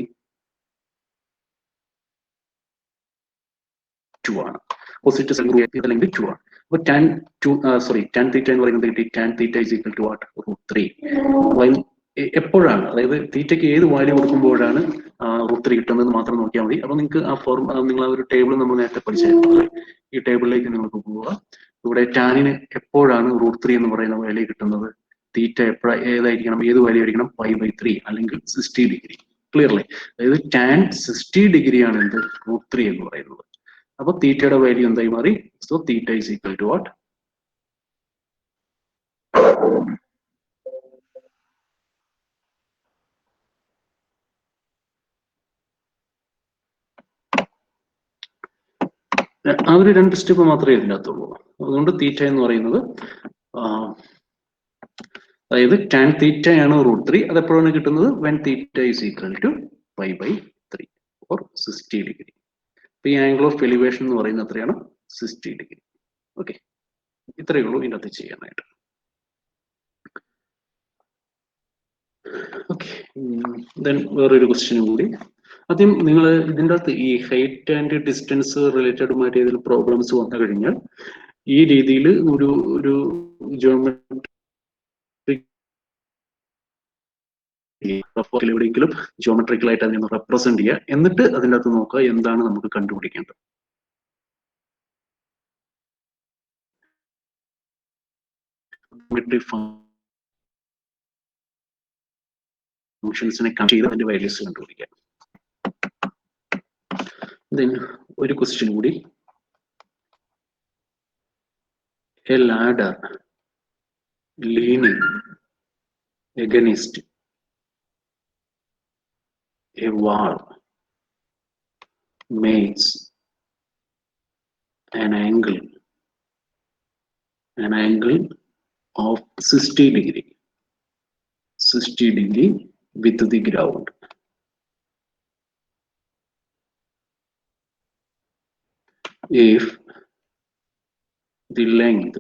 2 ആണ്. ഓപ്പോസിറ്റ് സൈഡ് അല്ലെങ്കിൽ 2 ആണ്. അപ്പൊ ടാൻ തീറ്റ എന്ന് പറയുന്നത് കിട്ടി. Tan theta is equal to what? √3. എപ്പോഴാണ്, അതായത് തീറ്റയ്ക്ക് ഏത് വാല്യൂ കൊടുക്കുമ്പോഴാണ് √3 കിട്ടുന്നത് മാത്രം നോക്കിയാൽ മതി. അപ്പൊ നിങ്ങൾക്ക് ആ നിങ്ങൾ ആ ഒരു ടേബിൾ നമ്മൾ നേരത്തെ പഠിച്ചായിരുന്നു. ഈ ടേബിളിലേക്ക് നിങ്ങൾക്ക് പോവുക. ഇവിടെ ടാനിന് എപ്പോഴാണ് √3 എന്ന് പറയുന്ന വാല്യൂ കിട്ടുന്നത്? തീറ്റ ഏതായിരിക്കണം, ഏത് വാല്യൂ ആയിരിക്കണം? π/3 അല്ലെങ്കിൽ 60 ഡിഗ്രി. ക്ലിയർലി? അതായത് ടാൻ 60 ഡിഗ്രി ആണ് എന്ത്? √3 എന്ന് പറയുന്നത്. അപ്പൊ തീറ്റയുടെ വാല്യൂ എന്തായി മാറി? So theta is equal to what? ആ ഒരു 2 സ്റ്റെപ്പ് മാത്രമേ ഇതിനകത്തുള്ളൂ. അതുകൊണ്ട് തീറ്റ എന്ന് പറയുന്നത് അതായത് ടാൻ തീറ്റയാണ് √3. അത് എപ്പോഴാണ് കിട്ടുന്നത്? When theta is equal to π/3 or 60 degree. അപ്പൊ ഈ ആംഗിൾ ഓഫ് എലിവേഷൻ എന്ന് പറയുന്നത് എത്രയാണ്? 60 ഡിഗ്രി. ഓക്കെ, ഇത്രയേ ഉള്ളൂ ഇതിനകത്ത് ചെയ്യാനായിട്ട്. ഓക്കെ, ദെൻ വേറൊരു ക്വസ്റ്റ്യനും കൂടി. ആദ്യം നിങ്ങൾ ഇതിൻ്റെ അകത്ത് ഈ ഹൈറ്റ് ആൻഡ് ഡിസ്റ്റൻസ് റിലേറ്റഡുമായിട്ട് ഏതെങ്കിലും പ്രോബ്ലംസ് വന്നു കഴിഞ്ഞാൽ ഈ രീതിയിൽ ഒരു എവിടെയെങ്കിലും ജിയോമെട്രിക്കൽ ആയിട്ട് അതിനെ റെപ്രസെന്റ് ചെയ്യുക, എന്നിട്ട് അതിൻ്റെ അകത്ത് നോക്കുക എന്താണ് നമുക്ക് കണ്ടുപിടിക്കേണ്ടത്. ഫംഗ്ഷൻസിനെ കണക്ട് ചെയ്ത് അതിന്റെ വാല്യൂസ് കണ്ടുപിടിക്കാം. ദെൻ ഒരു ക്വസ്റ്റ്യൻ കൂടി. A ladder leaning against a wall makes an angle of 60 degree with the ground. If the length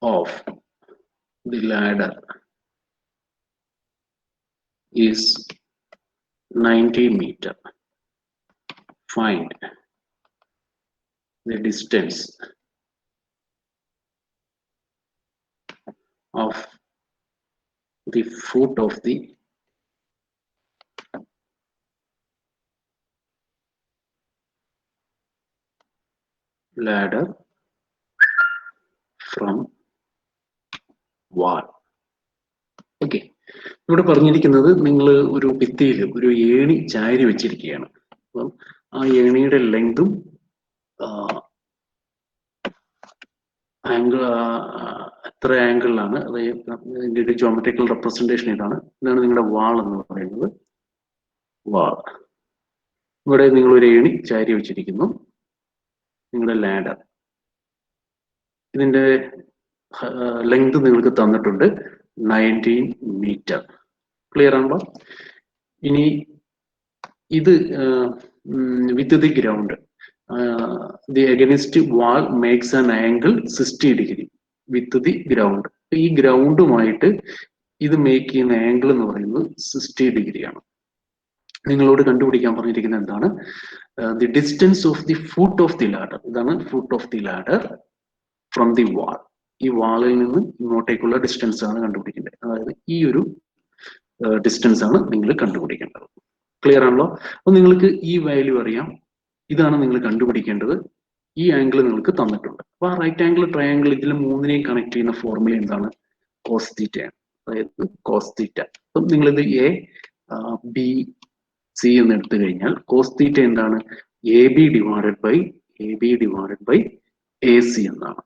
of the ladder is 90 meter, find the distance of the foot of the ladder from wall. Okay, ഇവിടെ പറഞ്ഞിരിക്കുന്നത് നിങ്ങൾ ഒരു ഭിത്തിയിൽ ഒരു ഏണി ചാരി വെച്ചിരിക്കുകയാണ്. അപ്പം ആ ഏണിയുടെ ലെങ്തും ആംഗിൾ എത്ര ആംഗിളിലാണ്, അതിന്റെ ഒരു ജോമെട്രിക്കൽ റെപ്രസെന്റേഷൻ ഇതാണ് നിങ്ങളുടെ വാൾ എന്ന് പറയുന്നത്. വാൾ ഇവിടെ നിങ്ങൾ ഒരു ഏണി ചാരി വെച്ചിരിക്കുന്നു. നിങ്ങളുടെ ലാഡർ, ഇതിന്റെ ലെങ്ത് നിങ്ങൾക്ക് തന്നിട്ടുണ്ട് 19 മീറ്റർ. ക്ലിയർ ആണല്ലോ? ഇനി ഇത് with the ground, the against wall makes an angle 60 degree with the ground. ഈ ഗ്രൗണ്ടുമായിട്ട് ഇത് മേക്ക് ചെയ്യുന്ന ആംഗിൾ എന്ന് പറയുന്നത് 60 ഡിഗ്രിയാണ്. നിങ്ങളോട് കണ്ടുപിടിക്കാൻ പറഞ്ഞിരിക്കുന്നത് എന്താണ്? The distance of the foot of the ladder. ഇതാണ് foot of the ladder from the wall. ഈ വാളിൽ നിന്ന് ഇങ്ങോട്ടേക്കുള്ള ഡിസ്റ്റൻസ് ആണ് കണ്ടുപിടിക്കേണ്ടത്. അതായത് ഈ ഒരു ഡിസ്റ്റൻസ് ആണ് നിങ്ങൾ കണ്ടുപിടിക്കേണ്ടത്. ക്ലിയർ ആണല്ലോ? അപ്പൊ നിങ്ങൾക്ക് ഈ വാല്യൂ അറിയാം, ഇതാണ് നിങ്ങൾ കണ്ടുപിടിക്കേണ്ടത്. ഈ ആംഗിൾ നിങ്ങൾക്ക് തന്നിട്ടുണ്ട്. അപ്പൊ ആ റൈറ്റ് ആംഗിൾ ട്രയാംഗിൾ ഇതിൽ മൂന്നിനെയും കണക്ട് ചെയ്യുന്ന ഫോർമുല എന്താണ്? കോസ് തീറ്റ ആണ്. അതായത് കോസ് തീറ്റ. അപ്പം നിങ്ങളിത് ABC എന്ന് എടുത്തു കഴിഞ്ഞാൽ കോസ് തീറ്റ എന്താണ്? AB ഡിവൈഡഡ് ബൈ AC എന്നാണ്,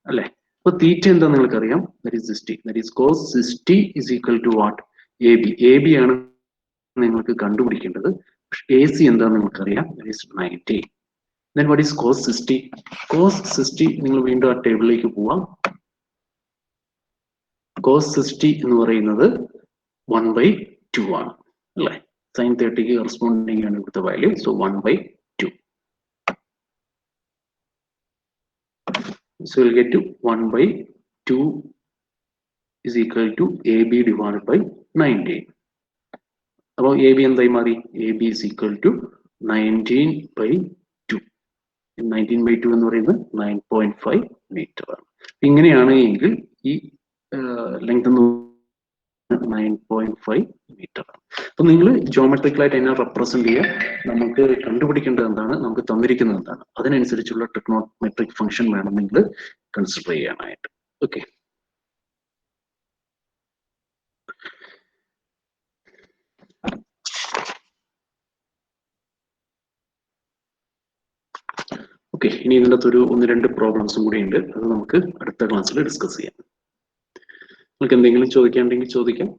അല്ലെ? അപ്പൊ തീറ്റ എന്താ നിങ്ങൾക്കറിയാം, that is 60. That is cos 60 is equal to what? AB ആണ് നിങ്ങൾക്ക് കണ്ടുപിടിക്കേണ്ടത്. പക്ഷെ AC എന്താന്ന് നിങ്ങൾക്കറിയാം, that is 90. Then what is cos 60? Cos 60 നിങ്ങൾ വീണ്ടും ആ ടേബിളിലേക്ക് പോവാം. cos 60 എന്ന് പറയുന്നത് 1/2 ആണ് അല്ലേ? sin 30ക്ക് കറസ്പോണ്ടിങ് ആണ് ഇവിടുത്തെ value. So 1/2. So we'll get to 1/2 is equal to AB divided by 90. അപ്പോൾ AB എന്തായി മാറി? AB is equal to 19/2. 19/2 എന്ന് പറയുന്നത് 9.5 മീറ്റർ ആണ്. ഇങ്ങനെയാണ് എങ്കിൽ ഈ ലെങ്ത് 9.5 മീറ്റർ ആണ്. അപ്പൊ നിങ്ങൾ ജോമെട്രിക്കലായിട്ട് അതിനെ റെപ്രസെന്റ് ചെയ്യുക. നമുക്ക് കണ്ടുപിടിക്കേണ്ടത് എന്താണ്, നമുക്ക് തന്നിരിക്കുന്നത് എന്താണ്, അതിനനുസരിച്ചുള്ള ട്രിഗ്നോമെട്രിക് ഫംഗ്ഷൻ വേണം നിങ്ങൾ കൺസിഡർ ചെയ്യാനായിട്ട്. ഓക്കെ. ഓക്കെ, ഇനി ഇതിൻ്റെ അകത്തൊരു 1-2 പ്രോബ്ലംസും കൂടി ഉണ്ട്. അത് നമുക്ക് അടുത്ത ക്ലാസ്സിൽ ഡിസ്കസ് ചെയ്യാം. നിങ്ങൾക്ക് എന്തെങ്കിലും ചോദിക്കാനുണ്ടെങ്കിൽ ചോദിക്കാം.